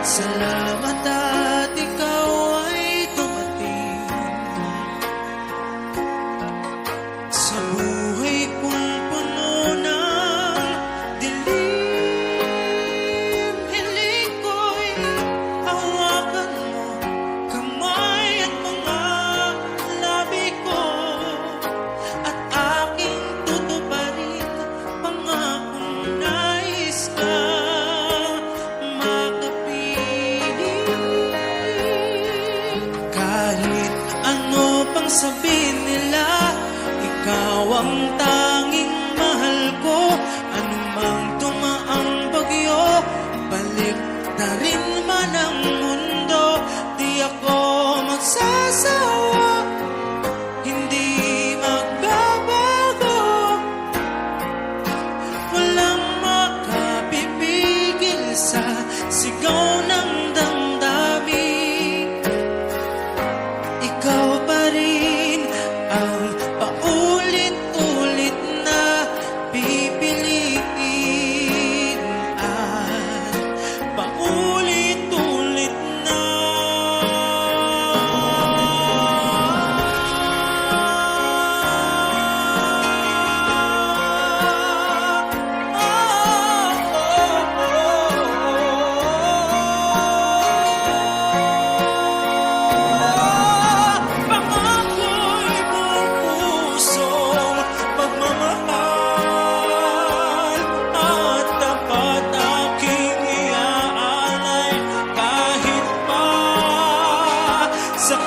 Salamat at ikaw ay dumating sa buhay kong puno ng dilim. Hiling ko'y hawakan mo kamay at mga labi ko, at aking tutuparin pangakong nais ka kahit ano pang sabihin nila, ikaw ang tanging mahal ko. Anumang tumaang bagyo, balik na rin man ang mundo, di ako magsasawa, hindi magbabago. Walang makapipigil sa sigaw ng damdamin. Ikaw pa rin ang paulit-ulit na pipiliin at paulit-ulit na. Sa